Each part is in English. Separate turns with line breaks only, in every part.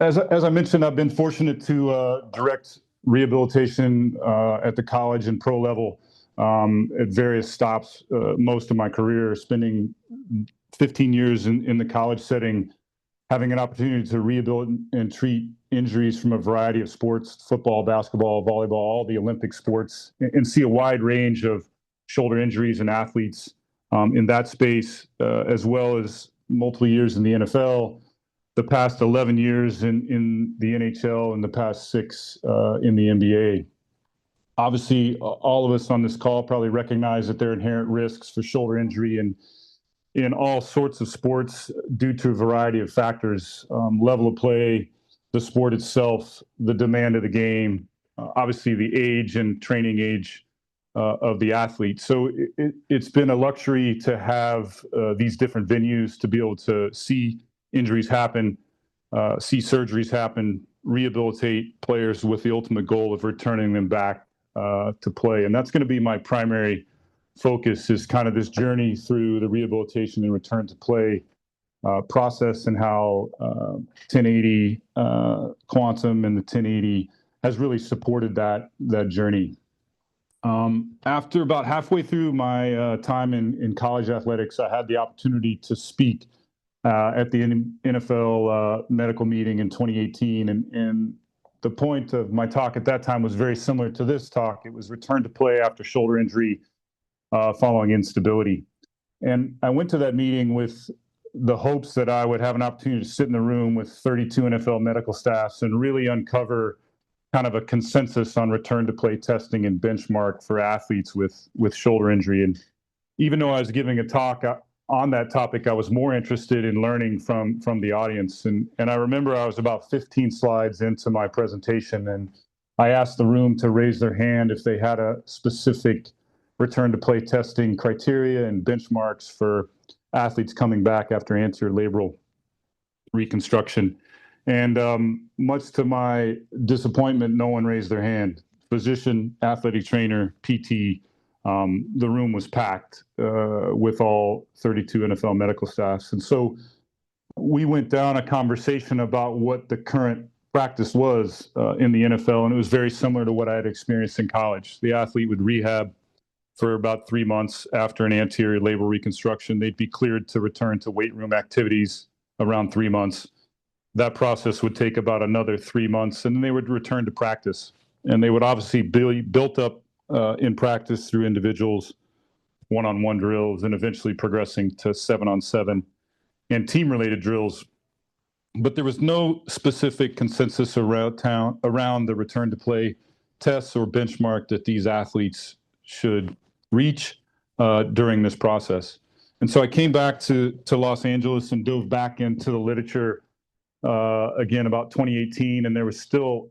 As I mentioned, I've been fortunate to direct rehabilitation at the college and pro level at various stops most of my career, spending 15 years in the college setting, having an opportunity to rehabilitate and treat injuries from a variety of sports, football, basketball, volleyball, all the Olympic sports, and see a wide range of shoulder injuries in athletes in that space, as well as multiple years in the NFL, the past 11 years in the NHL, and the past 6 in the NBA. Obviously, all of us on this call probably recognize that there are inherent risks for shoulder injury and in all sorts of sports due to a variety of factors, level of play, the sport itself, the demand of the game, obviously the age and training age of the athlete. So it's been a luxury to have these different venues to be able to see injuries happen, see surgeries happen, rehabilitate players with the ultimate goal of returning them back to play. And that's going to be my primary focus, is kind of this journey through the rehabilitation and return to play process, and how 1080 quantum and the 1080 has really supported that journey. After about halfway through my time in college athletics, I had the opportunity to speak at the NFL medical meeting in 2018. And the point of my talk at that time was very similar to this talk. It was return to play after shoulder injury following instability. And I went to that meeting with the hopes that I would have an opportunity to sit in the room with 32 NFL medical staffs and really uncover kind of a consensus on return to play testing and benchmark for athletes with shoulder injury. And even though I was giving a talk on that topic, I was more interested in learning from the audience. And I remember I was about 15 slides into my presentation, and I asked the room to raise their hand if they had a specific return to play testing criteria and benchmarks for athletes coming back after anterior labral reconstruction. And much to my disappointment, no one raised their hand. Physician, athletic trainer, PT, the room was packed with all 32 NFL medical staffs. And so we went down a conversation about what the current practice was in the NFL, and it was very similar to what I had experienced in college. The athlete would rehab for about 3 months after an anterior labral reconstruction. They'd be cleared to return to weight room activities around 3 months. That process would take about another 3 months, and then they would return to practice. And they would obviously be built up in practice through individuals, one-on-one drills, and eventually progressing to 7-on-7 and team-related drills. But there was no specific consensus around the return to play tests or benchmark that these athletes should reach during this process. And so I came back to Los Angeles and dove back into the literature again about 2018, and there was still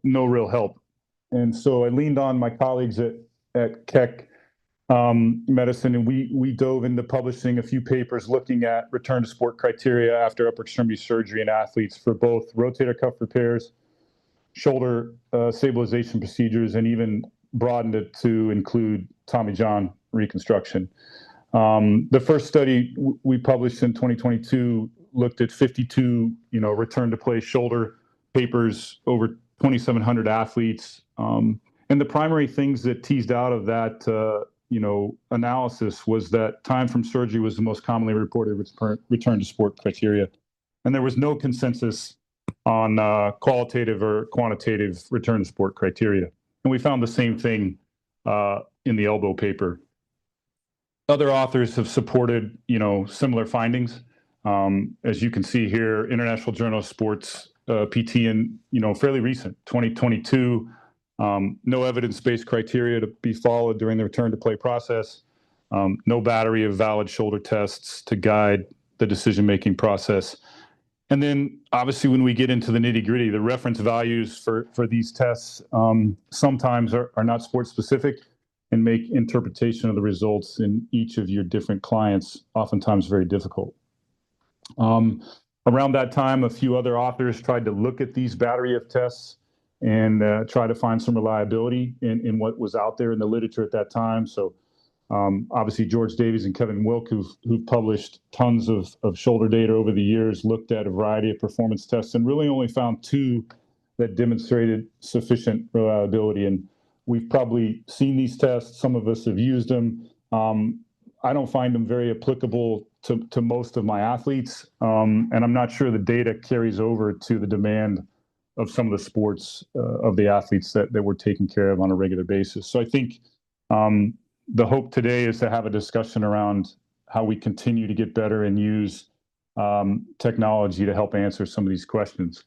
no real help. And so I leaned on my colleagues at Keck Medicine, and we dove into publishing a few papers looking at return to sport criteria after upper extremity surgery in athletes for both rotator cuff repairs, shoulder stabilization procedures, and even broadened it to include Tommy John reconstruction. The first study we published in 2022 looked at 52, return to play shoulder papers, over 2,700 athletes. And the primary things that teased out of that, analysis was that time from surgery was the most commonly reported return to sport criteria. And there was no consensus on qualitative or quantitative return to sport criteria. And we found the same thing in the elbow paper. Other authors have supported, similar findings. As you can see here, International Journal of Sports, PT, and, fairly recent, 2022, no evidence-based criteria to be followed during the return to play process, no battery of valid shoulder tests to guide the decision-making process. And then obviously when we get into the nitty-gritty, the reference values for these tests sometimes are not sport specific and make interpretation of the results in each of your different clients oftentimes very difficult. Around that time, a few other authors tried to look at these battery of tests and try to find some reliability in what was out there in the literature at that time. So Obviously, George Davies and Kevin Wilk, who've published tons of shoulder data over the years, looked at a variety of performance tests and really only found two that demonstrated sufficient reliability. And we've probably seen these tests. Some of us have used them. I don't find them very applicable to most of my athletes. And I'm not sure the data carries over to the demand of some of the sports of the athletes that we're taking care of on a regular basis. So I think the hope today is to have a discussion around how we continue to get better and use technology to help answer some of these questions.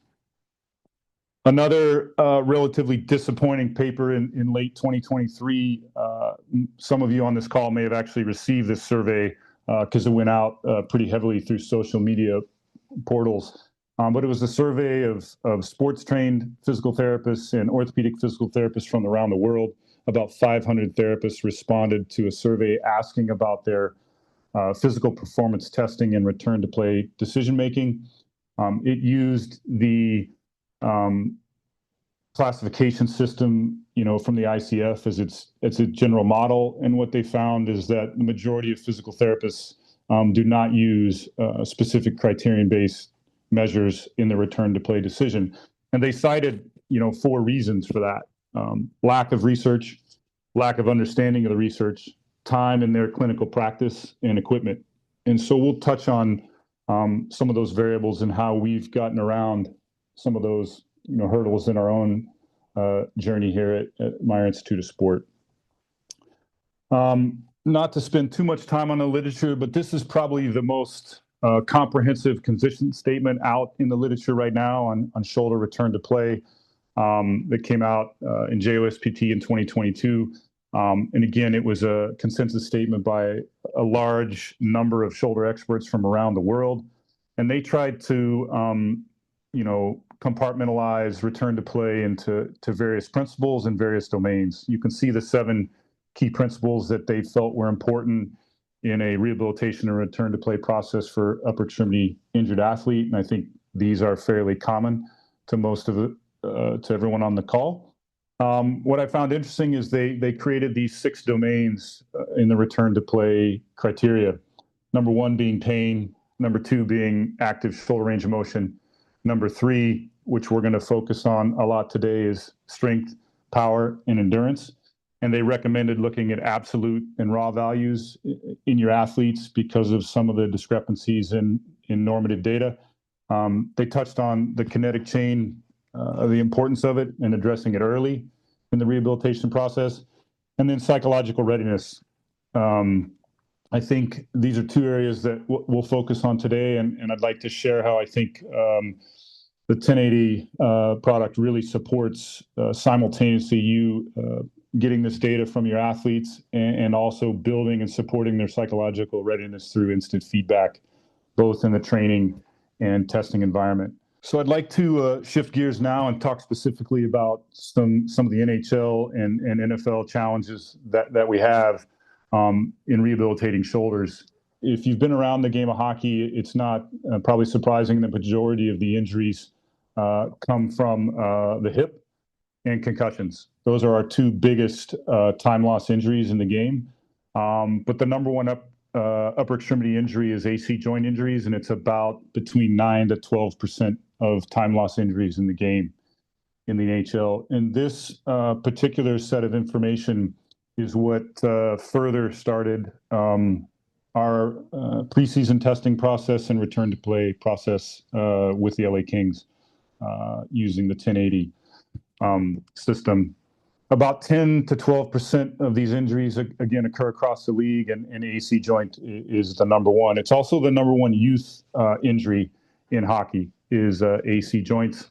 Another relatively disappointing paper in late 2023, some of you on this call may have actually received this survey because it went out pretty heavily through social media portals. But it was a survey of sports-trained physical therapists and orthopedic physical therapists from around the world. About 500 therapists responded to a survey asking about their physical performance testing and return to play decision-making. It used the classification system, from the ICF as its a general model. And what they found is that the majority of physical therapists do not use specific criterion-based measures in the return to play decision. And they cited, 4 reasons for that. Lack of research, lack of understanding of the research, time in their clinical practice, and equipment. And so we'll touch on some of those variables and how we've gotten around some of those hurdles in our own journey here at Meyer Institute of Sport. Not to spend too much time on the literature, but this is probably the most comprehensive condition statement out in the literature right now on shoulder return to play that came out in JOSPT in 2022. And again, it was a consensus statement by a large number of shoulder experts from around the world. And they tried to, compartmentalize return to play into various principles and various domains. You can see the 7 key principles that they felt were important in a rehabilitation and return to play process for upper extremity injured athlete. And I think these are fairly common to most of to everyone on the call. What I found interesting is they created these 6 domains in the return to play criteria. Number 1 being pain, number 2 being active shoulder range of motion, number 3, which we're going to focus on a lot today, is strength, power, and endurance. And they recommended looking at absolute and raw values in your athletes because of some of the discrepancies in normative data. They touched on the kinetic chain, the importance of it and addressing it early in the rehabilitation process. And then psychological readiness. I think these are 2 areas that we'll focus on today. And I'd like to share how I think the 1080 product really supports simultaneously you getting this data from your athletes and also building and supporting their psychological readiness through instant feedback, both in the training and testing environment. So I'd like to shift gears now and talk specifically about some of the NHL and NFL challenges that we have in rehabilitating shoulders. If you've been around the game of hockey, it's not probably surprising that the majority of the injuries come from the hip and concussions. Those are our 2 biggest time loss injuries in the game. But the number 1 upper extremity injury is AC joint injuries, and it's about between 9 to 12% of time loss injuries in the game in the NHL. And this particular set of information is what further started our preseason testing process and return to play process with the LA Kings using the 1080 system. About 10 to 12% of these injuries, again, occur across the league, and AC joint is the number 1. It's also the number 1 youth injury in hockey is AC joints.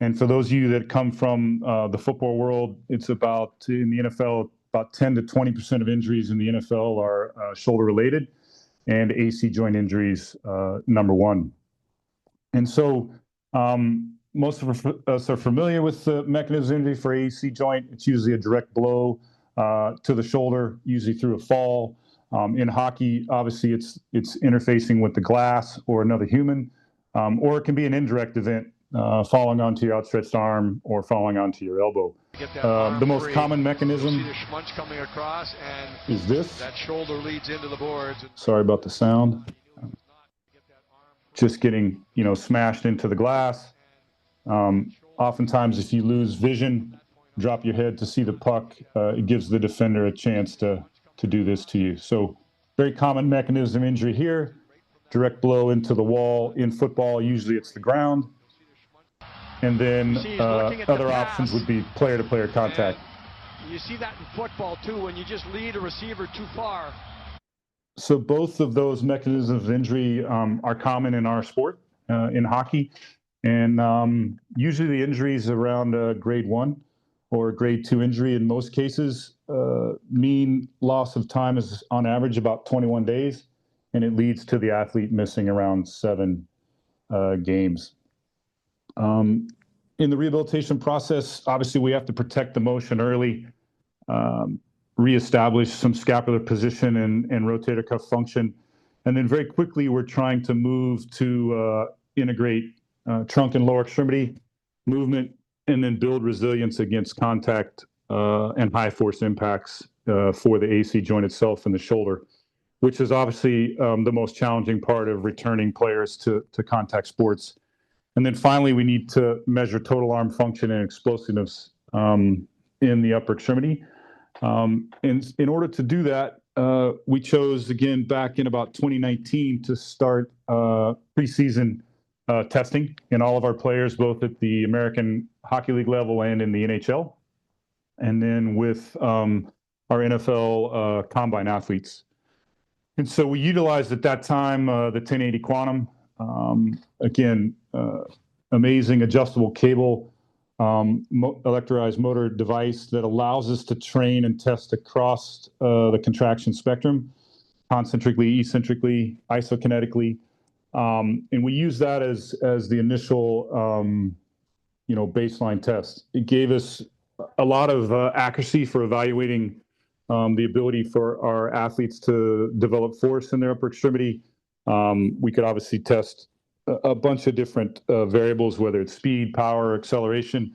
And for those of you that come from the football world, it's about, in the NFL, about 10 to 20% of injuries in the NFL are shoulder related, and AC joint injuries, number 1. And so most of us are familiar with the mechanism of injury for AC joint. It's usually a direct blow to the shoulder, usually through a fall. In hockey, obviously, it's interfacing with the glass or another human, or it can be an indirect event, falling onto your outstretched arm or falling onto your elbow. The most common mechanism
coming across, and
is this.
that shoulder leads into the boards.
Sorry about the sound. Just getting, smashed into the glass. Oftentimes, if you lose vision, drop your head to see the puck, it gives the defender a chance to do this to you. So very common mechanism injury here. Direct blow into the wall. In football, usually it's the ground. And then other options would be player-to-player contact.
You see that in football, too, when you just lead a receiver too far.
So both of those mechanisms of injury are common in our sport, in hockey. And usually the injury is around grade 1 or grade 2 injury in most cases. Mean loss of time is on average about 21 days, and it leads to the athlete missing around 7 games. In the rehabilitation process, obviously we have to protect the motion early, reestablish some scapular position and rotator cuff function. And then very quickly, we're trying to move to integrate trunk and lower extremity movement, and then build resilience against contact and high force impacts for the AC joint itself and the shoulder, which is obviously the most challenging part of returning players to contact sports. And then finally, we need to measure total arm function and explosiveness in the upper extremity. And in order to do that, we chose, again, back in about 2019 to start preseason testing in all of our players, both at the American Hockey League level and in the NHL, and then with our NFL combine athletes. And so we utilized at that time the 1080 Quantum, again, amazing adjustable cable, electrolyzed motor device that allows us to train and test across the contraction spectrum, concentrically, eccentrically, isokinetically. And we use that as the initial, baseline test. It gave us a lot of accuracy for evaluating the ability for our athletes to develop force in their upper extremity. We could obviously test a bunch of different variables, whether it's speed, power, acceleration.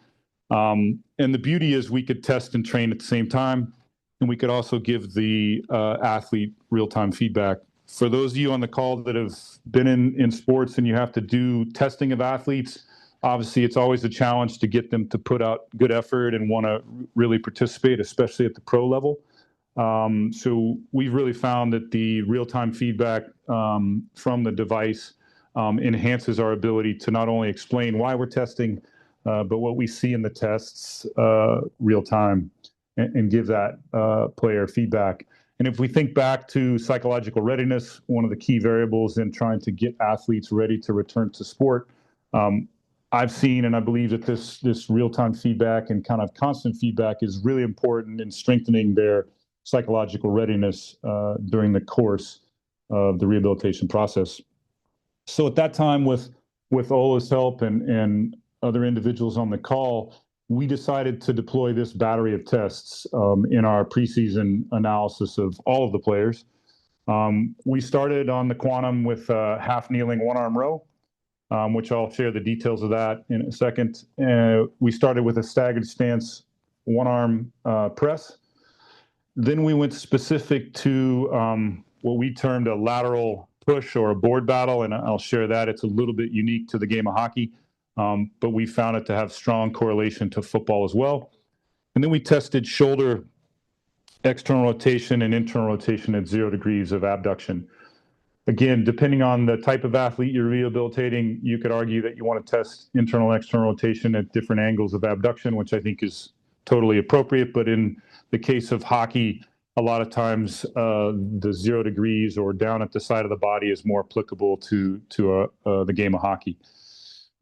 And the beauty is we could test and train at the same time, and we could also give the athlete real-time feedback. For those of you on the call that have been in sports and you have to do testing of athletes, obviously it's always a challenge to get them to put out good effort and want to really participate, especially at the pro level. So we've really found that the real-time feedback from the device enhances our ability to not only explain why we're testing, but what we see in the tests real time, and give that player feedback. And if we think back to psychological readiness, one of the key variables in trying to get athletes ready to return to sport, I've seen, and I believe that this real-time feedback and kind of constant feedback is really important in strengthening their psychological readiness during the course of the rehabilitation process. So at that time, with Ola's help and other individuals on the call, we decided to deploy this battery of tests in our preseason analysis of all of the players. We started on the Quantum with half kneeling one-arm row, which I'll share the details of that in a second. We started with a staggered stance one-arm press. Then we went specific to what we termed a lateral push or a board battle, and I'll share that. It's a little bit unique to the game of hockey, but we found it to have strong correlation to football as well. And then we tested shoulder external rotation and internal rotation at 0 degrees of abduction. Again, depending on the type of athlete you're rehabilitating, you could argue that you want to test internal and external rotation at different angles of abduction, which I think is totally appropriate. But in the case of hockey, a lot of times the 0 degrees or down at the side of the body is more applicable to the game of hockey.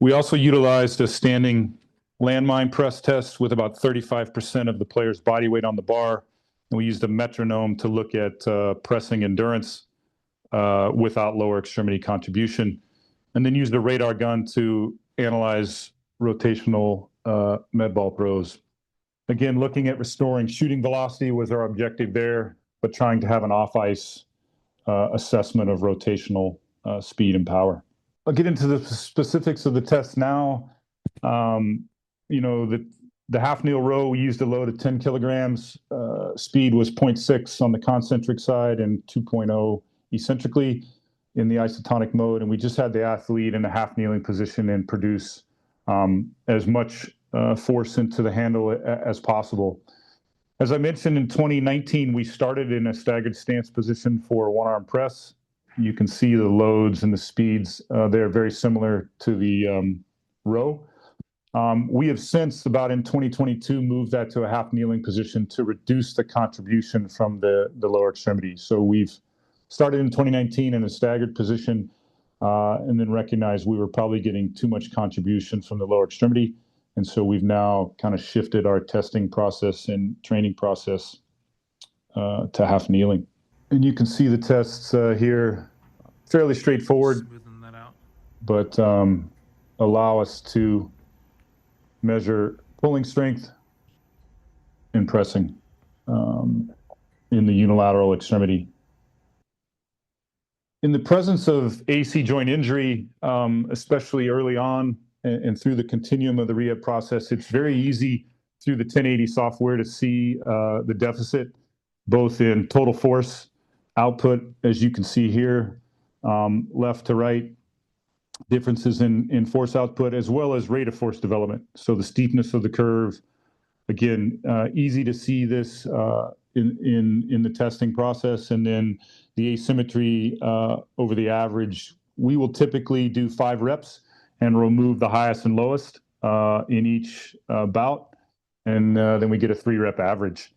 We also utilized a standing landmine press test with about 35% of the player's body weight on the bar. And we used a metronome to look at pressing endurance without lower extremity contribution. And then used a radar gun to analyze rotational med ball throws. Again, looking at restoring shooting velocity was our objective there, but trying to have an off-ice assessment of rotational speed and power. I'll get into the specifics of the test now. The the half kneel row, we used a load of 10 kilograms. Speed was 0.6 on the concentric side and 2.0 eccentrically in the isotonic mode. And we just had the athlete in a half kneeling position and produce as much force into the handle as possible. As I mentioned, in 2019, we started in a staggered stance position for one-arm press. You can see the loads and the speeds. They're very similar to the row. We have since, about in 2022, moved that to a half kneeling position to reduce the contribution from the lower extremity. So we've started in 2019 in a staggered position and then recognized we were probably getting too much contribution from the lower extremity. And so we've now kind of shifted our testing process and training process to half kneeling. And you can see the tests here, fairly straightforward, but allow us to measure pulling strength and pressing in the unilateral extremity. In the presence of AC joint injury, especially early on and through the continuum of the rehab process, it's very easy through the 1080 software to see the deficit, both in total force output, as you can see here, left to right, differences in force output, as well as rate of force development. So the steepness of the curve, again, easy to see this in the testing process. And then the asymmetry over the average, we will typically do 5 reps and remove the highest and lowest in each bout. And then we get a 3-rep average.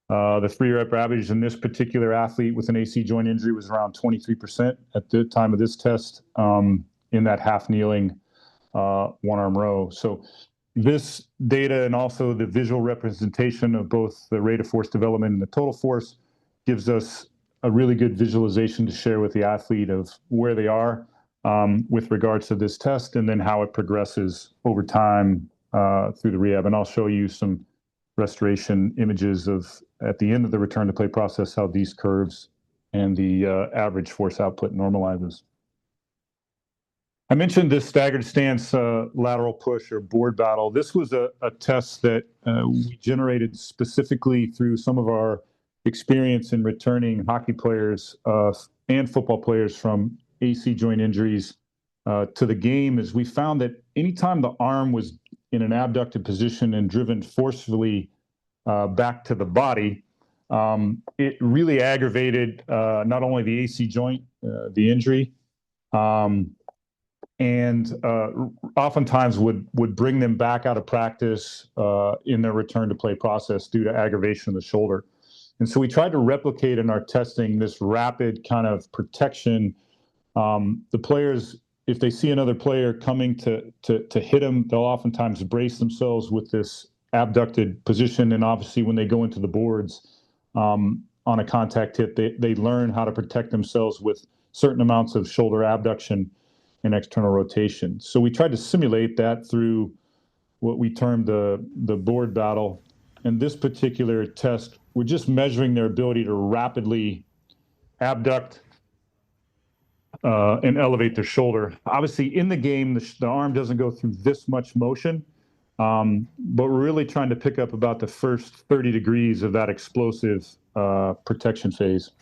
The 3-rep average in this particular athlete with an AC joint injury was around 23% at the time of this test in that half kneeling one-arm row. So this data and also the visual representation of both the rate of force development and the total force gives us a really good visualization to share with the athlete of where they are with regards to this test and then how it progresses over time through the rehab. And I'll show you some restoration images of at the end of the return to play process, how these curves and the average force output normalizes. I mentioned this staggered stance lateral push or board battle. This was a test that we generated specifically through some of our experience in returning hockey players and football players from AC joint injuries to the game. Is we found that anytime the arm was in an abducted position and driven forcefully back to the body, it really aggravated not only the AC joint, the injury, and oftentimes would bring them back out of practice in their return to play process due to aggravation of the shoulder. And so we tried to replicate in our testing this rapid kind of protection. The players, if they see another player coming to hit them, they'll oftentimes brace themselves with this abducted position. And obviously when they go into the boards on a contact hit, they learn how to protect themselves with certain amounts of shoulder abduction and external rotation. So we tried to simulate that through what we termed the board battle. And this particular test, we're just measuring their ability to rapidly abduct and elevate their shoulder. Obviously, in the game, the arm doesn't go through this much motion, but we're really trying to pick up about the first 30 degrees of that explosive protection phase.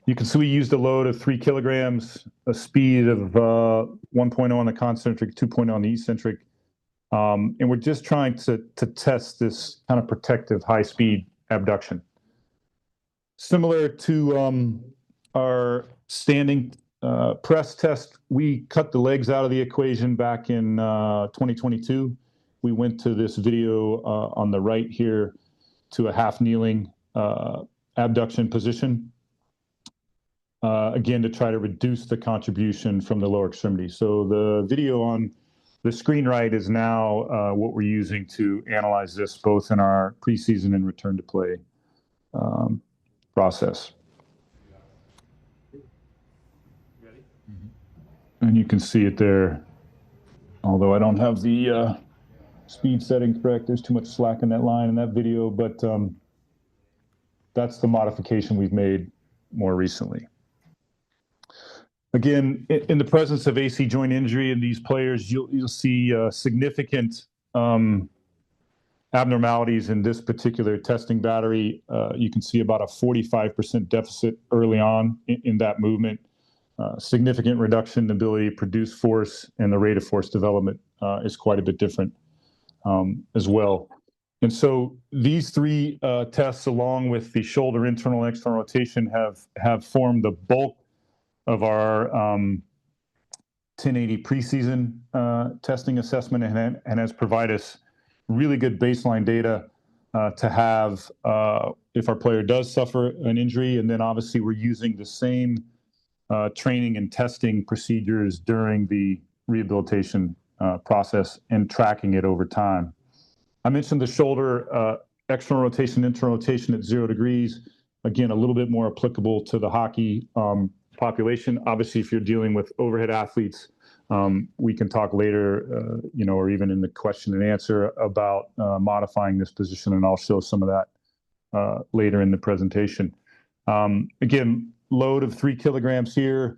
You can see we used a load of 3 kilograms, a speed of 1.0 on the concentric, 2.0 on the eccentric. And we're just trying to test this kind of protective high-speed abduction. Similar to our standing press test, we cut the legs out of the equation back in 2022. We went to this video on the right here to a half kneeling abduction position. Again, to try to reduce the contribution from the lower extremity. So the video on the screen right is now what we're using to analyze this both in our preseason and return to play process. And you can see it there, although I don't have the speed setting correct. There's too much slack in that line in that video, but that's the modification we've made more recently. Again, in the presence of AC joint injury in these players, you'll see significant abnormalities in this particular testing battery. You can see about a 45% deficit early on in that movement. Significant reduction in the ability to produce force, and the rate of force development is quite a bit different as well. And so these three tests, along with the shoulder internal and external rotation, have formed the bulk of our 1080 preseason testing assessment, and has provided us really good baseline data to have if our player does suffer an injury. And then obviously we're using the same training and testing procedures during the rehabilitation process and tracking it over time. I mentioned the shoulder external rotation, internal rotation at 0 degrees. Again, a little bit more applicable to the hockey population. Obviously, if you're dealing with overhead athletes, we can talk later, or even in the question and answer about modifying this position, and I'll show some of that later in the presentation. Again, load of 3 kilograms here.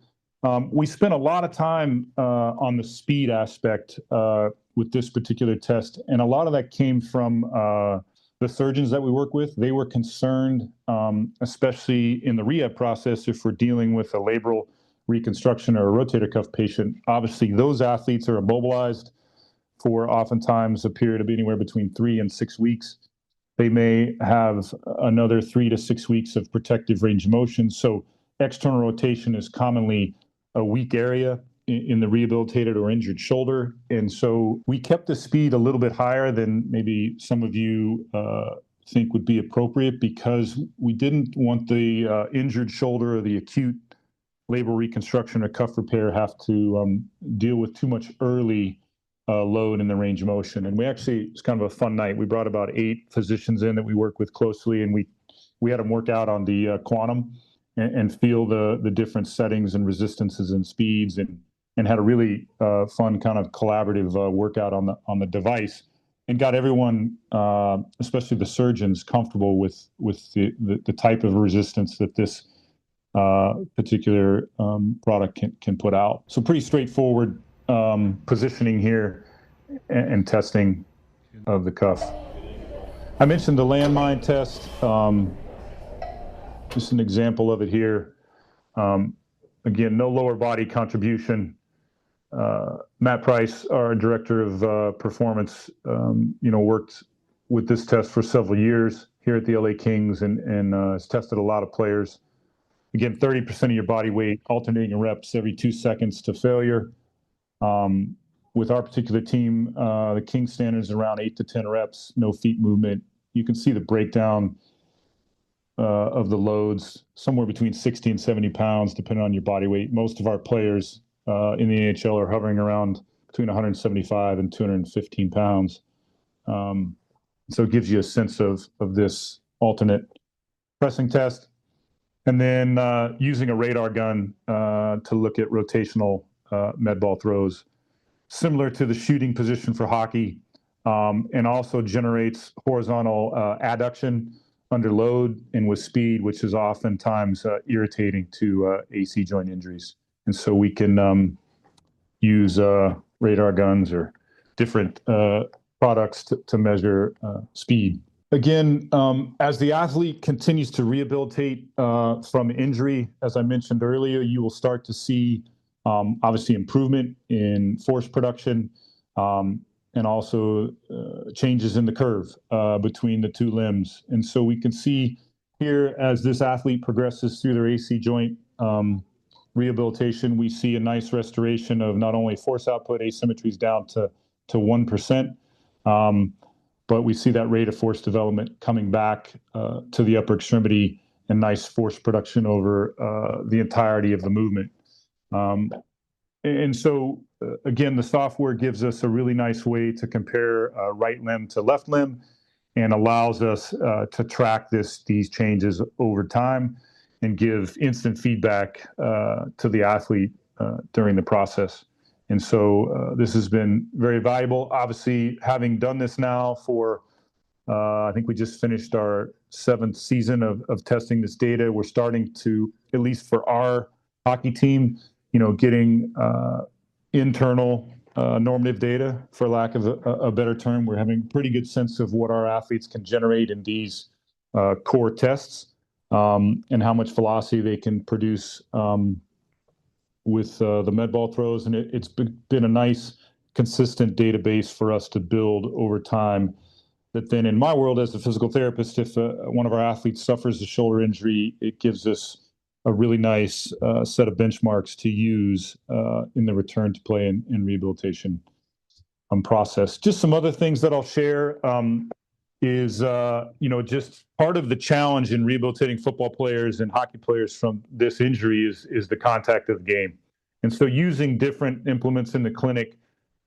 We spent a lot of time on the speed aspect with this particular test, and a lot of that came from the surgeons that we work with. They were concerned, especially in the rehab process, if we're dealing with a labral reconstruction or a rotator cuff patient. Obviously, those athletes are immobilized for oftentimes a period of anywhere between 3 and 6 weeks. They may have another 3 to 6 weeks of protective range of motion. So external rotation is commonly a weak area in the rehabilitated or injured shoulder. And so we kept the speed a little bit higher than maybe some of you think would be appropriate, because we didn't want the injured shoulder or the acute labral reconstruction or cuff repair have to deal with too much early load in the range of motion. And we actually, it's kind of a fun night. We brought about 8 physicians in that we work with closely, and we had them work out on the quantum and feel the different settings and resistances and speeds, and had a really fun kind of collaborative workout on the device, and got everyone, especially the surgeons, comfortable with the type of resistance that this particular product can put out. So pretty straightforward positioning here and testing of the cuff. I mentioned the landmine test. Just an example of it here. Again, no lower body contribution. Matt Price, our director of performance, worked with this test for several years here at the LA Kings, and has tested a lot of players. Again, 30% of your body weight, alternating reps every 2 seconds to failure. With our particular team, the Kings standard is around 8 to 10 reps, no feet movement. You can see the breakdown of the loads, somewhere between 60 and 70 pounds, depending on your body weight. Most of our players in the NHL are hovering around between 175 and 215 pounds. So it gives you a sense of this alternate pressing test. And then using a radar gun to look at rotational med ball throws, similar to the shooting position for hockey, and also generates horizontal adduction under load and with speed, which is oftentimes irritating to AC joint injuries. And so we can use radar guns or different products to measure speed. Again, as the athlete continues to rehabilitate from injury, as I mentioned earlier, you will start to see obviously improvement in force production, and also changes in the curve between the 2 limbs. And so we can see here, as this athlete progresses through their AC joint rehabilitation, we see a nice restoration of not only force output, asymmetries down to 1%, but we see that rate of force development coming back to the upper extremity, and nice force production over the entirety of the movement. And so, again, the software gives us a really nice way to compare right limb to left limb, and allows us to track these changes over time and give instant feedback to the athlete during the process. And so this has been very valuable. Obviously, having done this now for, I think we just finished our 7th season of testing this data, we're starting to, at least for our hockey team, getting internal normative data, for lack of a better term. We're having a pretty good sense of what our athletes can generate in these core tests, and how much velocity they can produce with the med ball throws. And it's been a nice, consistent database for us to build over time. That then, in my world as a physical therapist, if one of our athletes suffers a shoulder injury, it gives us a really nice set of benchmarks to use in the return to play and rehabilitation process. Just some other things that I'll share is, just part of the challenge in rehabilitating football players and hockey players from this injury is the contact of the game. And so using different implements in the clinic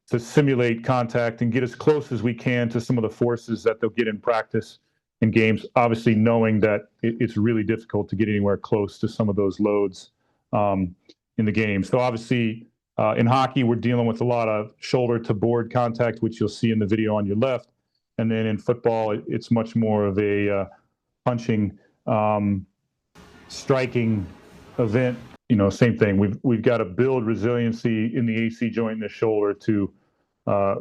to simulate contact and get as close as we can to some of the forces that they'll get in practice in games, obviously knowing that it's really difficult to get anywhere close to some of those loads in the game. So obviously in hockey, we're dealing with a lot of shoulder to board contact, which you'll see in the video on your left. And then in football, it's much more of a punching, striking event. Same thing. We've got to build resiliency in the AC joint in the shoulder to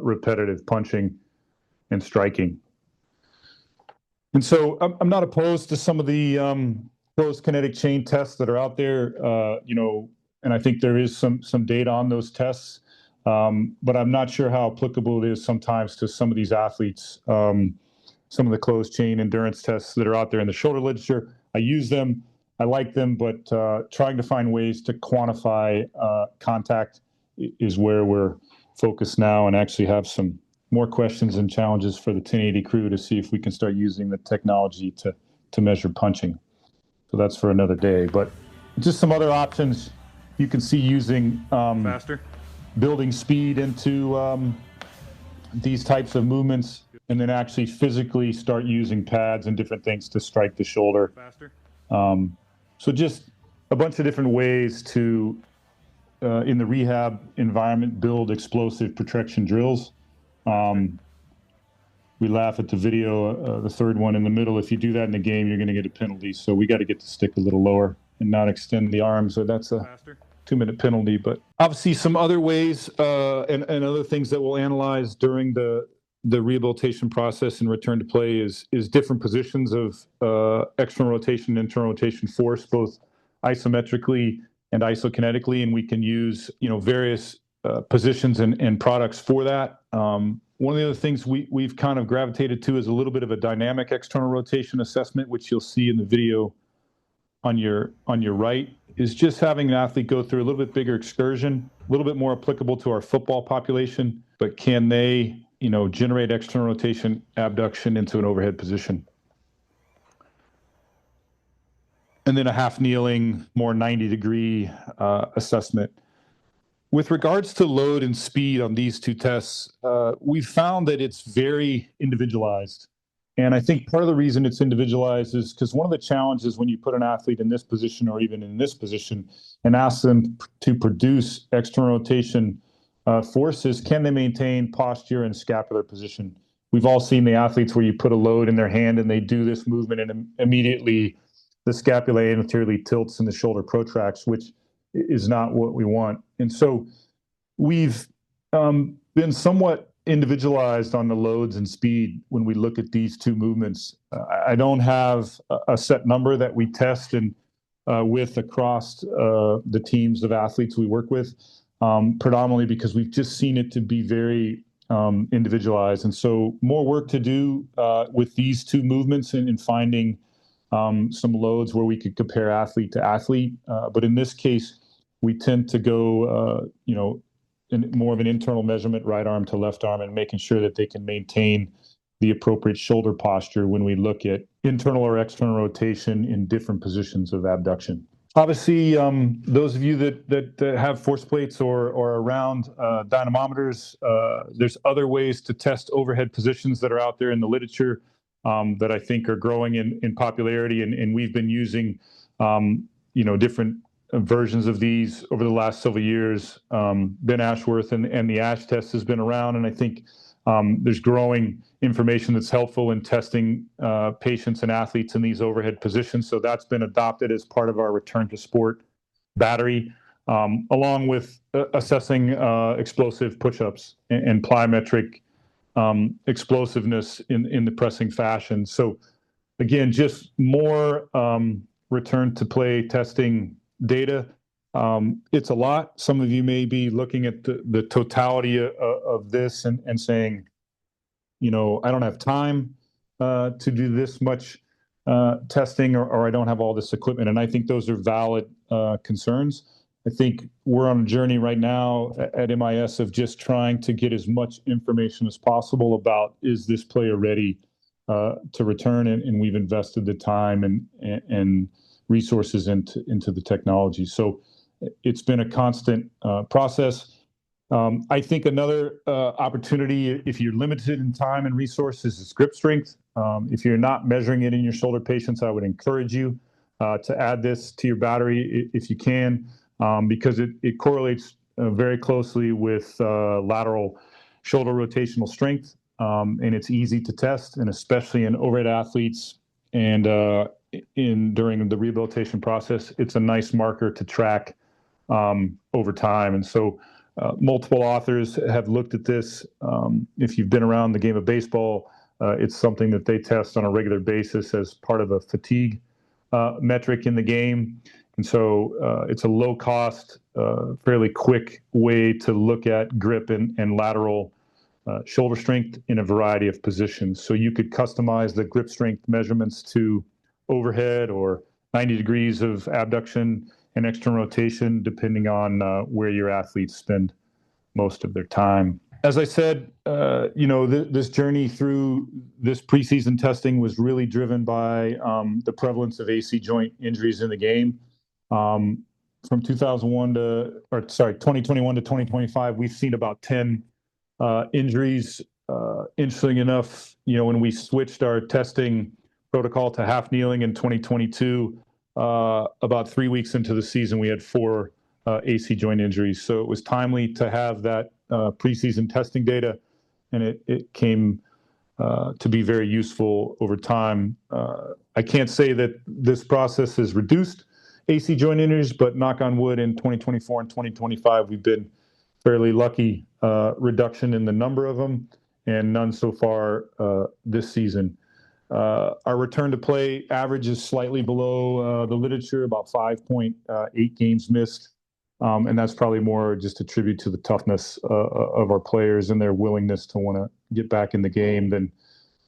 repetitive punching and striking. And so I'm not opposed to some of the closed kinetic chain tests that are out there, and I think there is some data on those tests, but I'm not sure how applicable it is sometimes to some of these athletes. Some of the closed chain endurance tests that are out there in the shoulder literature, I use them. I like them, but trying to find ways to quantify contact is where we're focused now, and actually have some more questions and challenges for the 1080 crew to see if we can start using the technology to measure punching. So that's for another day. But just some other options you can see using faster, building speed into these types of movements, and then actually physically start using pads and different things to strike the shoulder faster. So just a bunch of different ways to, in the rehab environment, build explosive protection drills. We laugh at the video, the third one in the middle. If you do that in the game, you're going to get a penalty. So we got to get the stick a little lower and not extend the arms. So that's a 2-minute penalty. But obviously some other ways and other things that we'll analyze during the rehabilitation process and return to play is different positions of external rotation, internal rotation force, both isometrically and isokinetically. And we can use, various positions and products for that. One of the other things we've kind of gravitated to is a little bit of a dynamic external rotation assessment, which you'll see in the video on your right, is just having an athlete go through a little bit bigger excursion, a little bit more applicable to our football population, but can they, generate external rotation abduction into an overhead position? And then a half kneeling, more 90-degree assessment. With regards to load and speed on these two tests, we've found that it's very individualized. And I think part of the reason it's individualized is because one of the challenges when you put an athlete in this position or even in this position and ask them to produce external rotation forces, can they maintain posture and scapular position? We've all seen the athletes where you put a load in their hand and they do this movement and immediately the scapula anteriorly tilts and the shoulder protracts, which is not what we want. And so we've been somewhat individualized on the loads and speed when we look at these two movements. I don't have a set number that we test and with across the teams of athletes we work with, predominantly because we've just seen it to be very individualized. And so more work to do with these two movements and in finding some loads where we could compare athlete to athlete. But in this case, we tend to go, in more of an internal measurement, right arm to left arm, and making sure that they can maintain the appropriate shoulder posture when we look at internal or external rotation in different positions of abduction. Obviously, those of you that have force plates or around dynamometers, there's other ways to test overhead positions that are out there in the literature that I think are growing in popularity, and we've been using, different versions of these over the last several years. Ben Ashworth and the ASH test has been around, and I think there's growing information that's helpful in testing patients and athletes in these overhead positions. So that's been adopted as part of our return to sport battery along with assessing explosive push-ups and plyometric explosiveness in the pressing fashion. So again, just more return to play testing data. It's a lot. Some of you may be looking at the totality of this and saying, I don't have time to do this much testing, or I don't have all this equipment. And I think those are valid concerns. I think we're on a journey right now at MIS of just trying to get as much information as possible about, is this player ready to return? And we've invested the time and resources into the technology. So it's been a constant process. I think another opportunity, if you're limited in time and resources, is grip strength. If you're not measuring it in your shoulder patients, I would encourage you to add this to your battery if you can, because it correlates very closely with lateral shoulder rotational strength, and it's easy to test, and especially in overhead athletes and during the rehabilitation process, it's a nice marker to track over time. And so multiple authors have looked at this. If you've been around the game of baseball, it's something that they test on a regular basis as part of a fatigue metric in the game. And so it's a low cost, fairly quick way to look at grip and lateral shoulder strength in a variety of positions. So you could customize the grip strength measurements to overhead or 90 degrees of abduction and external rotation, depending on where your athletes spend most of their time. As I said, this journey through this preseason testing was really driven by the prevalence of AC joint injuries in the game. From 2021 to 2025, we've seen about 10 injuries. Interesting enough, when we switched our testing protocol to half kneeling in 2022, about 3 weeks into the season, we had 4 AC joint injuries. So it was timely to have that preseason testing data, and it came to be very useful over time. I can't say that this process has reduced AC joint injuries, but knock on wood, in 2024 and 2025, we've been fairly lucky reduction in the number of them, and none so far this season. Our return to play average is slightly below the literature, about 5.8 games missed. And that's probably more just a tribute to the toughness of our players and their willingness to want to get back in the game than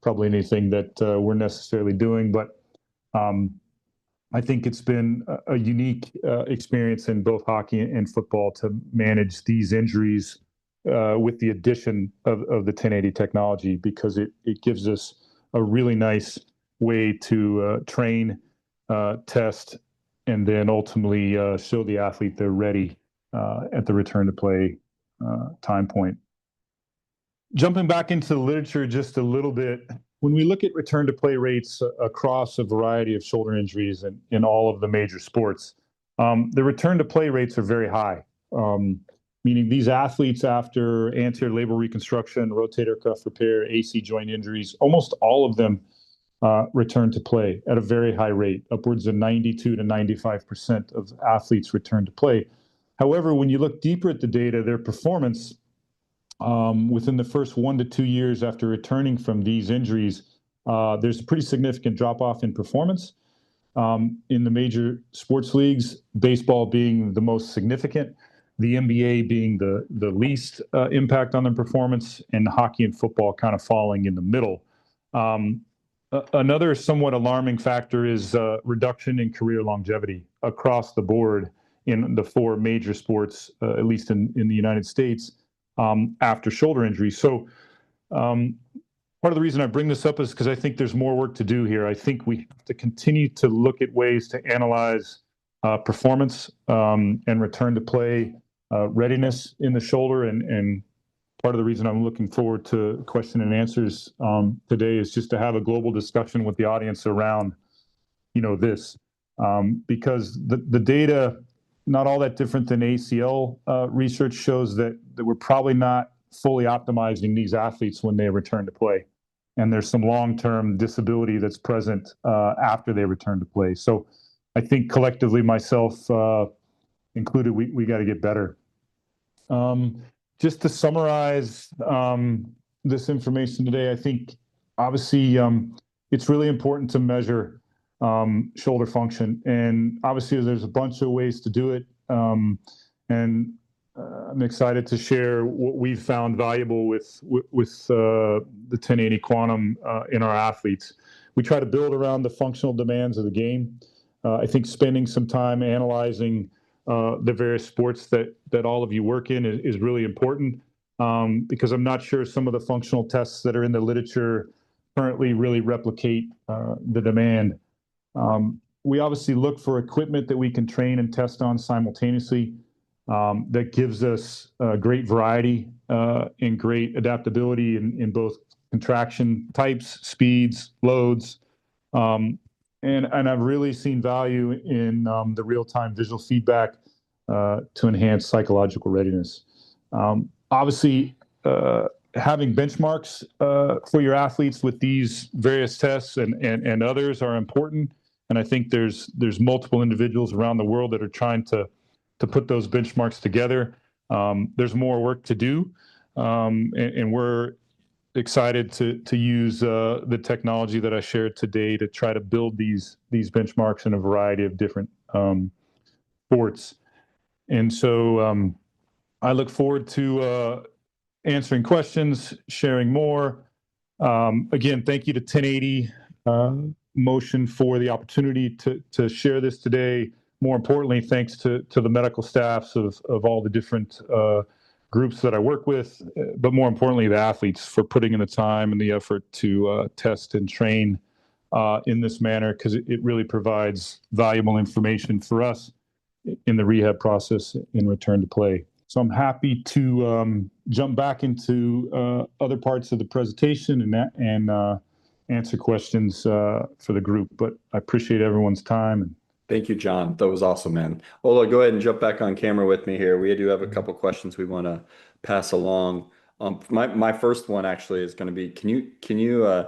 probably anything that we're necessarily doing. But I think it's been a unique experience in both hockey and football to manage these injuries with the addition of the 1080 technology, because it gives us a really nice way to train, test, and then ultimately show the athlete they're ready at the return to play time point. Jumping back into the literature just a little bit, when we look at return to play rates across a variety of shoulder injuries in all of the major sports, the return to play rates are very high, meaning these athletes, after anterior labral reconstruction, rotator cuff repair, AC joint injuries, almost all of them return to play at a very high rate. Upwards of 92 to 95% of athletes return to play. However, when you look deeper at the data, their performance within the first 1 to 2 years after returning from these injuries, there's a pretty significant drop-off in performance. In the major sports leagues, baseball being the most significant, the NBA being the least impact on their performance, and hockey and football kind of falling in the middle. Another somewhat alarming factor is reduction in career longevity across the board in the 4 major sports, at least in the United States, after shoulder injury. So part of the reason I bring this up is because I think there's more work to do here. I think we have to continue to look at ways to analyze performance and return to play readiness in the shoulder. And part of the reason I'm looking forward to question and answers today is just to have a global discussion with the audience around, this, because the data, not all that different than ACL research, shows that we're probably not fully optimizing these athletes when they return to play. And there's some long-term disability that's present after they return to play. So I think collectively, myself, included, we got to get better. Just to summarize this information today, I think obviously it's really important to measure shoulder function, and obviously there's a bunch of ways to do it. And I'm excited to share what we've found valuable with the 1080 Quantum in our athletes. We try to build around the functional demands of the game. I think spending some time analyzing the various sports that all of you work in is really important, because I'm not sure some of the functional tests that are in the literature currently really replicate the demand. We obviously look for equipment that we can train and test on simultaneously, that gives us great variety and great adaptability in both contraction types, speeds, loads. And I've really seen value in the real-time visual feedback to enhance psychological readiness. Obviously, having benchmarks for your athletes with these various tests and others are important. And I think there's multiple individuals around the world that are trying to put those benchmarks together. There's more work to do, and we're excited to use the technology that I shared today to try to build these benchmarks in a variety of different sports. And so I look forward to answering questions, sharing more. Again, thank you to 1080 Motion for the opportunity to share this today. More importantly, thanks to the medical staffs of all the different groups that I work with, but more importantly, the athletes for putting in the time and the effort to test and train in this manner, because it really provides valuable information for us in the rehab process in return to play. So I'm happy to jump back into other parts of the presentation and answer questions for the group, but I appreciate everyone's time.
Thank you, John. That was awesome, man. Ola, go ahead and jump back on camera with me here. We do have a couple questions we want to pass along. My first one actually is going to be, can you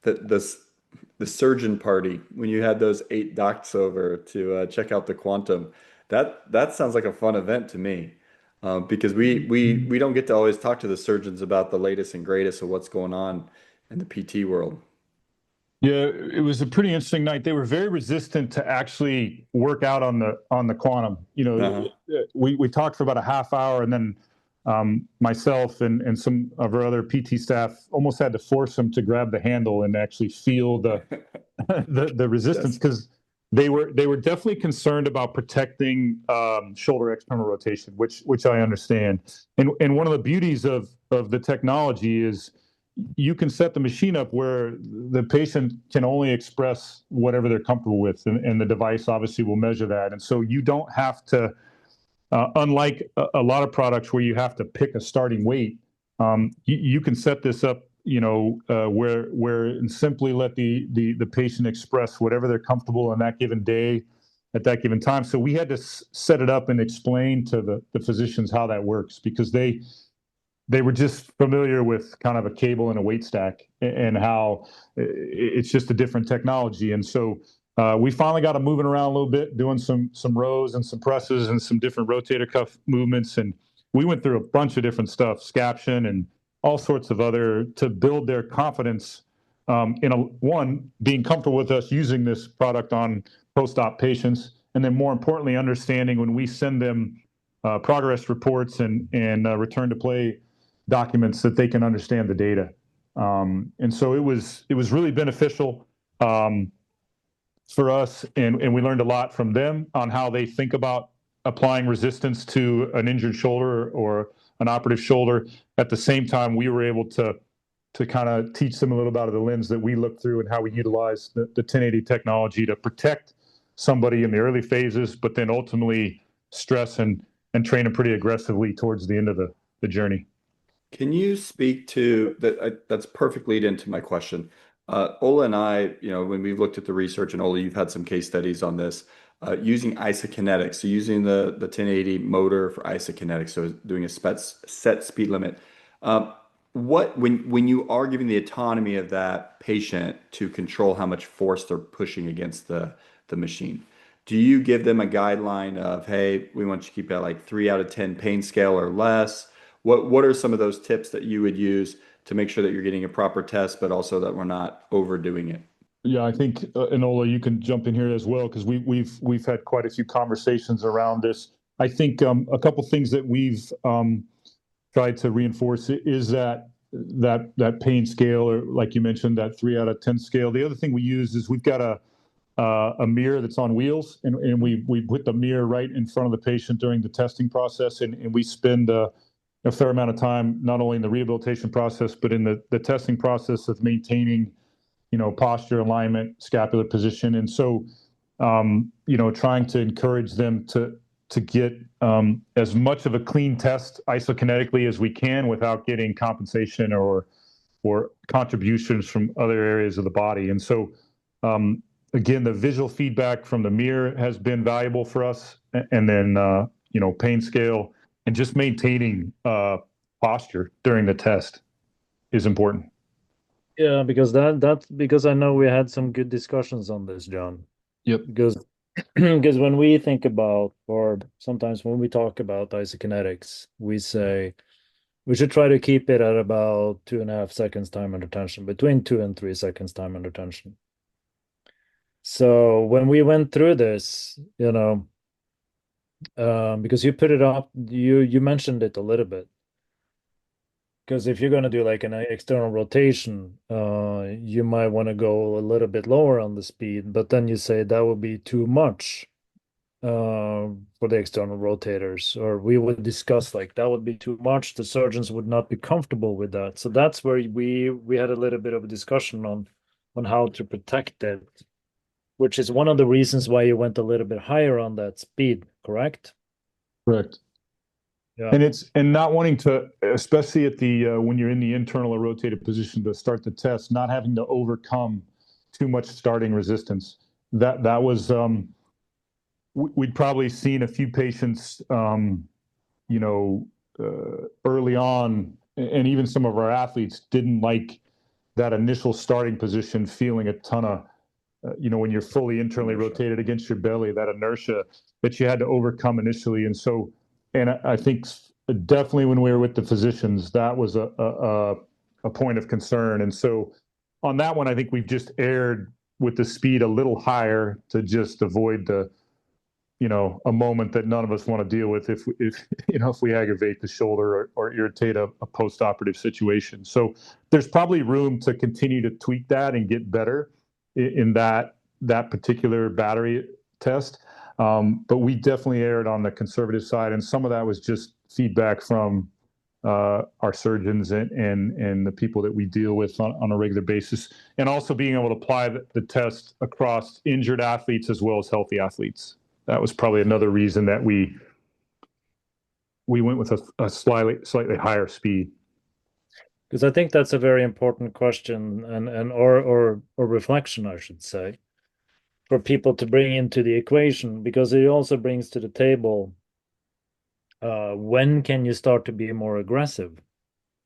the surgeon party, when you had those 8 docs over to check out the Quantum, that sounds like a fun event to me, because we don't get to always talk to the surgeons about the latest and greatest of what's going on in the PT world.
Yeah, it was a pretty interesting night. They were very resistant to actually work out on the Quantum. You know, we talked for about a half hour, and then myself and some of our other PT staff almost had to force them to grab the handle and actually feel the the resistance, because they were definitely concerned about protecting shoulder external rotation, which I understand. And one of the beauties of the technology is you can set the machine up where the patient can only express whatever they're comfortable with, and the device obviously will measure that. And so you don't have to, unlike a lot of products where you have to pick a starting weight, you can set this up, you know, where and simply let the patient express whatever they're comfortable on that given day at that given time. So we had to set it up and explain to the physicians how that works, because they were just familiar with kind of a cable and a weight stack, and how it's just a different technology. And so we finally got them moving around a little bit, doing some rows and some presses and some different rotator cuff movements. And we went through a bunch of different stuff, scaption and all sorts of other, to build their confidence in being comfortable with us using this product on post-op patients. And then more importantly, understanding when we send them progress reports and return to play documents, that they can understand the data. And so it was really beneficial for us, and we learned a lot from them on how they think about applying resistance to an injured shoulder or an operative shoulder. At the same time, we were able to kind of teach them a little about the lens that we look through and how we utilize the 1080 technology to protect somebody in the early phases, but then ultimately stress and train them pretty aggressively towards the end of the journey.
Can you speak to that? That's perfect lead into my question. Ola and I, you know, when we've looked at the research, and Ola, you've had some case studies on this, using isokinetic, so using the 1080 motor for isokinetic, so doing a set speed limit. When you are giving the autonomy of that patient to control how much force they're pushing against the machine, do you give them a guideline of, hey, we want you to keep it at like 3 out of 10 pain scale or less? What are some of those tips that you would use to make sure that you're getting a proper test, but also that we're not overdoing it?
Yeah, I think Enola, you can jump in here as well because we've had quite a few conversations around this. I think a couple things that we've tried to reinforce is that pain scale, or like you mentioned, that 3 out of 10 scale. The other thing we use is we've got a mirror that's on wheels, and we put the mirror right in front of the patient during the testing process, and we spend a fair amount of time not only in the rehabilitation process but in the testing process of maintaining posture, alignment, scapular position. And so, trying to encourage them to get as much of a clean test isokinetically as we can without getting compensation or contributions from other areas of the body. And so, again, the visual feedback from the mirror has been valuable for us. And then, pain scale and just maintaining posture during the test is important.
Yeah, because because I know we had some good discussions on this, John.
Yep.
Because because when we think about, or sometimes when we talk about isokinetics, we say we should try to keep it at about 2.5 seconds time under tension, between 2 and 3 seconds time under tension. So when we went through this, because you put it up, you mentioned it a little bit. Because if you're going to do like an external rotation, you might want to go a little bit lower on the speed, but then you say that would be too much for the external rotators, or we would discuss like that would be too much. The surgeons would not be comfortable with that. So that's where we had a little bit of a discussion on how to protect it, which is one of the reasons why you went a little bit higher on that speed, correct?
Correct.
Yeah.
And not wanting to, especially at the when you're in the internal or rotated position to start the test, not having to overcome too much starting resistance. That was we'd probably seen a few patients, early on, and even some of our athletes didn't like that initial starting position, feeling a ton of, when you're fully internally rotated against your belly, that inertia that you had to overcome initially. And so, and I think definitely when we were with the physicians, that was a point of concern. And so on that one, I think we've just erred with the speed a little higher to just avoid a moment that none of us want to deal with if we aggravate the shoulder or irritate a post-operative situation. So there's probably room to continue to tweak that and get better in that particular battery test. But we definitely erred on the conservative side, and some of that was just feedback from our surgeons and the people that we deal with on a regular basis, and also being able to apply the test across injured athletes as well as healthy athletes. That was probably another reason that we went with a slightly higher speed.
Because I think that's a very important question or reflection, I should say, for people to bring into the equation, because it also brings to the table when can you start to be more aggressive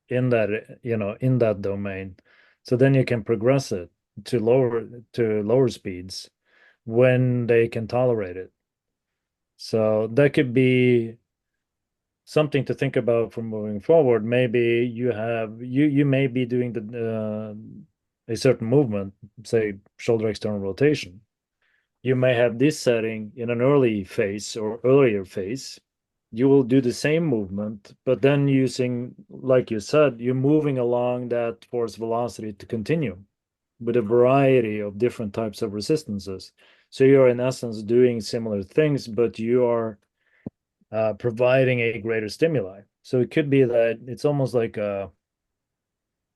in that domain, so then you can progress it to lower speeds when they can tolerate it. So that could be something to think about for moving forward. Maybe you may be doing a certain movement, say shoulder external rotation. You may have this setting in an early phase or earlier phase. You will do the same movement, but then using, like you said, you're moving along that force velocity to continue with a variety of different types of resistances. So you're in essence doing similar things, but you are providing a greater stimuli. So it could be that it's almost like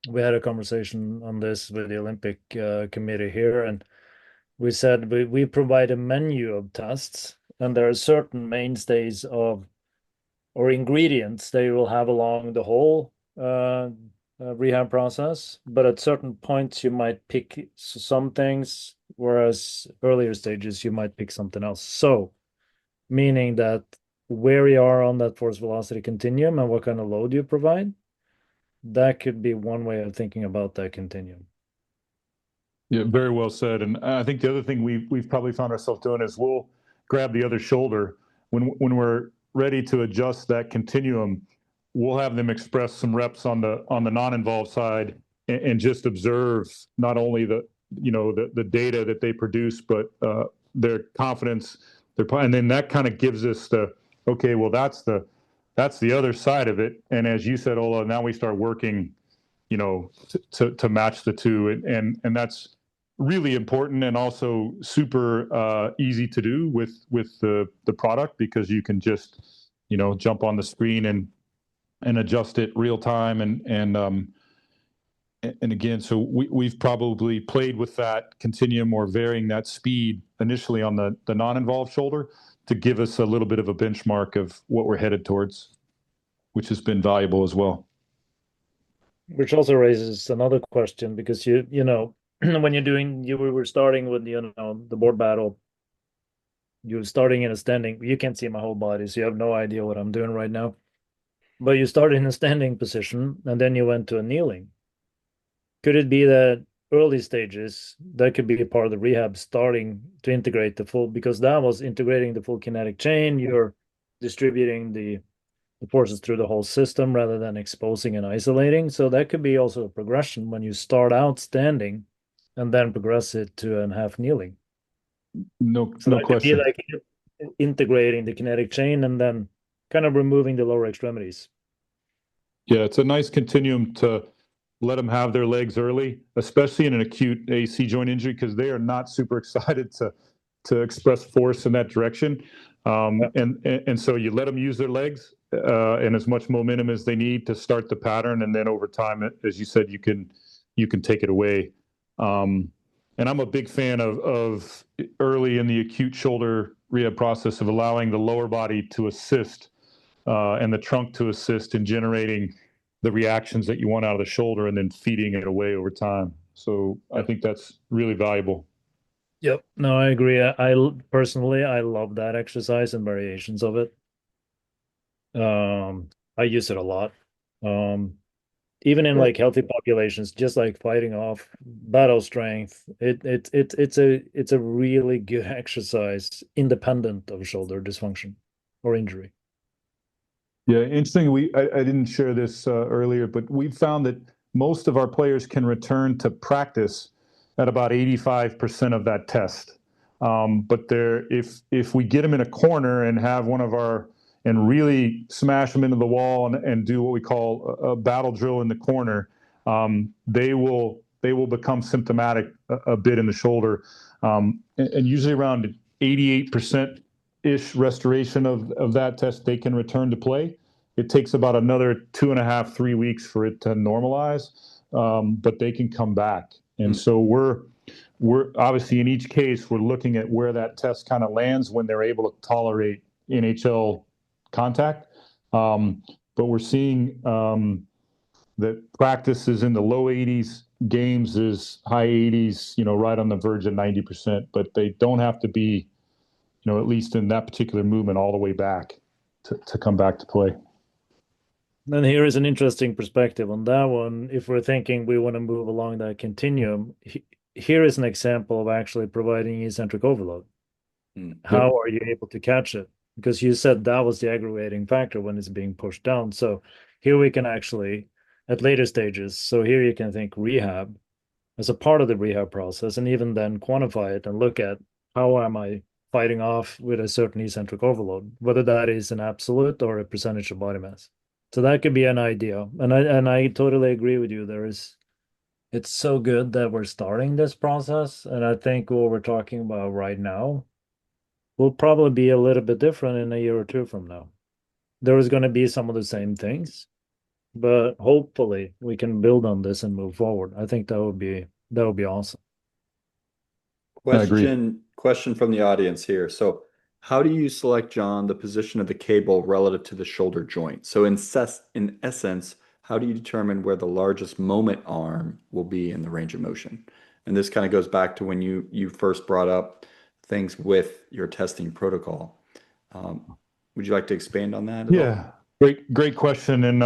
we had a conversation on this with the Olympic committee here, and we said we provide a menu of tests, and there are certain mainstays of or ingredients they will have along the whole rehab process, but at certain points you might pick some things, whereas earlier stages you might pick something else. So meaning that where you are on that force velocity continuum and what kind of load you provide, that could be one way of thinking about that continuum.
Yeah, very well said. And I think the other thing we've probably found ourselves doing is we'll grab the other shoulder. When we're ready to adjust that continuum, we'll have them express some reps on the non-involved side and just observe not only the data that they produce, but their confidence. And then that kind of gives us okay, well, that's the other side of it. And as you said, Ola, now we start working, to match the two, and that's really important, and also super easy to do with the product, because you can just jump on the screen and adjust it real time, and again, so we've probably played with that continuum or varying that speed initially on the non-involved shoulder to give us a little bit of a benchmark of what we're headed towards, which has been valuable as well.
Which also raises another question, because when we were starting with the board battle, you're starting in a standing. You can't see my whole body, so you have no idea what I'm doing right now. But you started in a standing position, and then you went to a kneeling. Could it be that early stages, that could be a part of the rehab, starting to integrate the full, because that was integrating the full kinetic chain, you're distributing the forces through the whole system rather than exposing and isolating. So that could be also a progression when you start out standing and then progress it to a half kneeling.
No
Could be
question.
like integrating the kinetic chain and then kind of removing the lower extremities.
Yeah, it's a nice continuum to let them have their legs early, especially in an acute AC joint injury, because they are not super excited to express force in that direction. And so you let them use their legs and as much momentum as they need to start the pattern, and then over time, as you said, you can take it away. And I'm a big fan of early in the acute shoulder rehab process of allowing the lower body to assist and the trunk to assist in generating the reactions that you want out of the shoulder, and then feeding it away over time. So I think that's really valuable.
Yep. No, I agree. I personally, I love that exercise and variations of it. I use it a lot. Even in like healthy populations, just like fighting off battle strength, it's a really good exercise independent of shoulder dysfunction or injury.
Yeah, interesting. I didn't share this earlier, but we've found that most of our players can return to practice at about 85% of that test. But if we get them in a corner and have and really smash them into the wall and do what we call a battle drill in the corner, they will become symptomatic a bit in the shoulder, and usually around 88%-ish restoration of that test, they can return to play. It takes about another 2.5, 3 weeks for it to normalize, but they can come back. And so we're obviously in each case, we're looking at where that test kind of lands when they're able to tolerate NHL contact. But we're seeing that practice is in the low 80s, games is high 80s, right on the verge of 90%, but they don't have to be, at least in that particular movement, all the way back to come back to play.
And here is an interesting perspective on that one. If we're thinking we want to move along that continuum, here is an example of actually providing eccentric overload. How are you able to catch it? Because you said that was the aggravating factor when it's being pushed down. So here we can actually, at later stages, so here you can think rehab as a part of the rehab process, and even then quantify it and look at how am I fighting off with a certain eccentric overload, whether that is an absolute or a percentage of body mass. So that could be an idea. And I totally agree with you. It's so good that we're starting this process. And I think what we're talking about right now will probably be a little bit different in a year or two from now. There is going to be some of the same things, but hopefully we can build on this and move forward. I think that would be awesome.
Question from the audience here. So how do you select, John, the position of the cable relative to the shoulder joint? So in essence, how do you determine where the largest moment arm will be in the range of motion? And this kind of goes back to when you first brought up things with your testing protocol. Would you like to expand on that at all?
Great question. And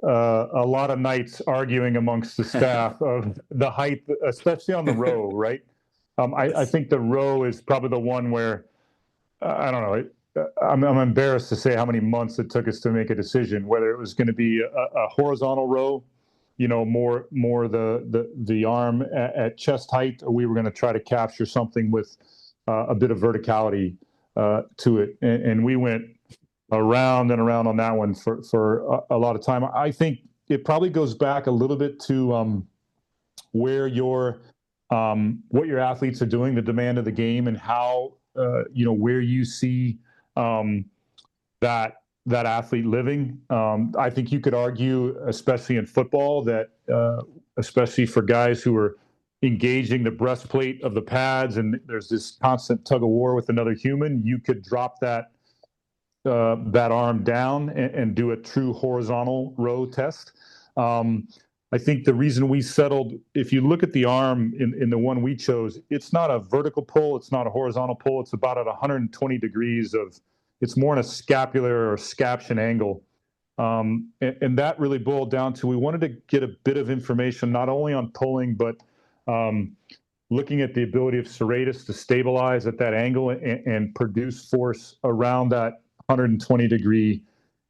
a lot of nights arguing amongst the staff of the height, especially on the row, right? I think the row is probably the one where I don't know. I'm embarrassed to say how many months it took us to make a decision whether it was going to be a horizontal row, more the arm at chest height, or we were going to try to capture something with a bit of verticality to it, and we went around and around on that one for a lot of time. I think it probably goes back a little bit to where what your athletes are doing, the demand of the game, and how where you see that athlete living. I think you could argue, especially in football, that especially for guys who are engaging the breastplate of the pads, and there's this constant tug of war with another human, you could drop that arm down and do a true horizontal row test. I think the reason we settled, if you look at the arm in the one we chose, it's not a vertical pull, it's not a horizontal pull, it's about at 120 degrees it's more in a scapular or scaption angle. And that really boiled down to, we wanted to get a bit of information, not only on pulling, but looking at the ability of serratus to stabilize at that angle and produce force around that 120 degree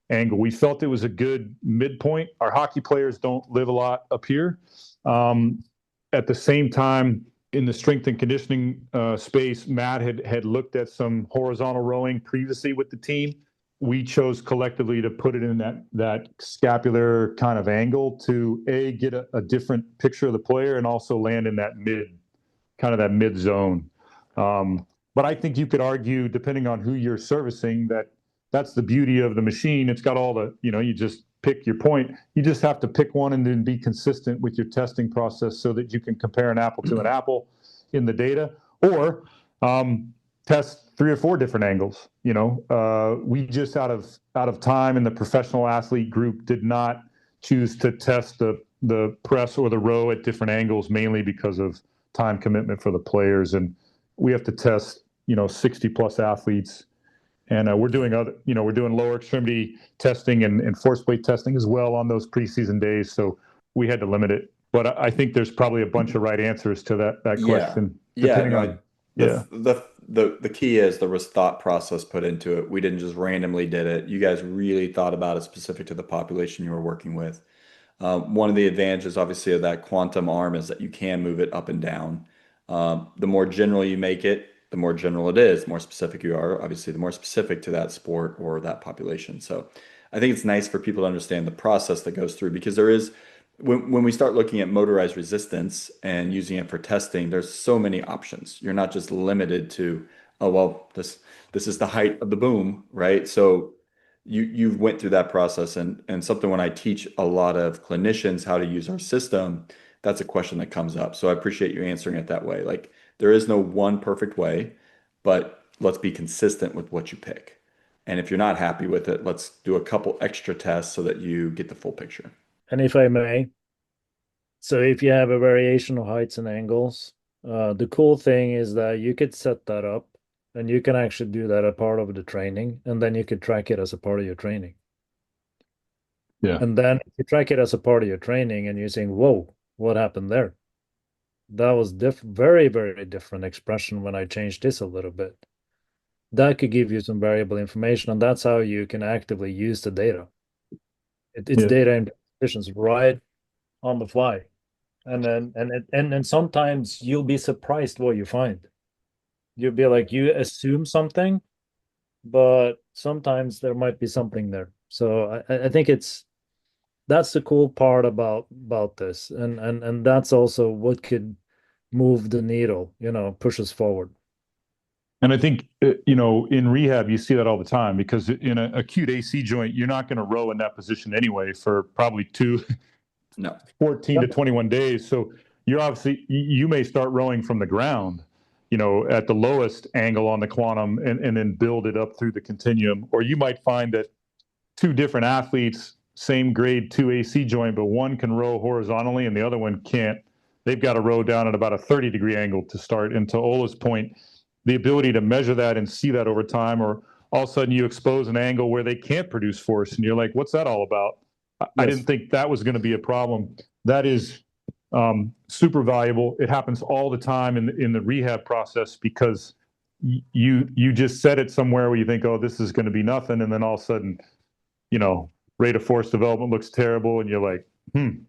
angle. We felt it was a good midpoint. Our hockey players don't live a lot up here. At the same time, in the strength and conditioning space, Matt had looked at some horizontal rowing previously with the team. We chose collectively to put it in that scapular kind of angle to get a different picture of the player and also land in that mid zone. But I think you could argue, depending on who you're servicing, that's the beauty of the machine. It's got all the, you just pick your point. You just have to pick one and then be consistent with your testing process so that you can compare an apple to an apple in the data, or test 3 or 4 different angles. We just out of time in the professional athlete group did not choose to test the press or the row at different angles, mainly because of time commitment for the players. And we have to test, 60 plus athletes. And we're doing lower extremity testing and force plate testing as well on those preseason days. So we had to limit it. But I think there's probably a bunch of right answers to that question.
The key is there was thought process put into it. We didn't just randomly did it. You guys really thought about it specific to the population you were working with. One of the advantages, obviously, of that quantum arm is that you can move it up and down. The more general you make it, the more general it is. The more specific you are, obviously, the more specific to that sport or that population. So I think it's nice for people to understand the process that goes through, because there is, when we start looking at motorized resistance and using it for testing, there's so many options. You're not just limited to, oh, well, this is the height of the boom, right? So you went through that process, and something when I teach a lot of clinicians how to use our system, that's a question that comes up. So I appreciate you answering it that way. Like, there is no one perfect way, but let's be consistent with what you pick. And if you're not happy with it, let's do a couple extra tests so that you get the full picture.
And if I may, so if you have a variation of heights and angles, the cool thing is that you could set that up, and you can actually do that as part of the training, and then you could track it as a part of your training.
Yeah.
And then if you track it as a part of your training and you're saying, whoa, what happened there? That was very, very different expression when I changed this a little bit. That could give you some variable information, and that's how you can actively use the data. It's data and decisions right on the fly. And then sometimes you'll be surprised what you find. You'll be like, you assume something, but sometimes there might be something there. So I think that's the cool part about this, and that's also what could move the needle, push us forward.
And I think in rehab you see that all the time, because in an acute AC joint you're not going to row in that position anyway for probably 14 to 21 days. So you may start rowing from the ground, at the lowest angle on the quantum, and then build it up through the continuum. Or you might find that 2 different athletes, same grade 2 AC joint, but one can row horizontally and the other one can't. They've got to row down at about a 30-degree angle to start. And to Ola's point, the ability to measure that and see that over time, or all of a sudden you expose an angle where they can't produce force and you're like, what's that all about? Yes. I didn't think that was going to be a problem. That is super valuable. It happens all the time in the rehab process, because you just set it somewhere where you think, oh, this is going to be nothing, and then all of a sudden, rate of force development looks terrible, and you're like, and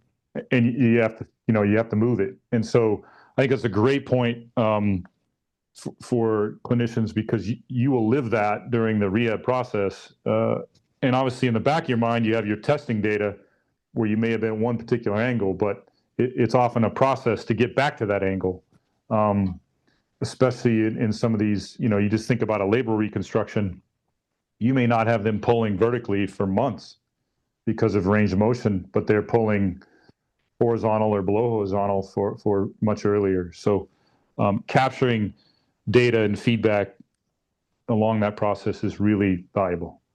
you have to, you have to move it. And so I think it's a great point for clinicians, because you will live that during the rehab process. And obviously in the back of your mind, you have your testing data where you may have been at one particular angle, but it's often a process to get back to that angle. Especially in some of these, you just think about a labral reconstruction, you may not have them pulling vertically for months because of range of motion, but they're pulling horizontal or below horizontal for much earlier. So capturing data and feedback along that process is really valuable.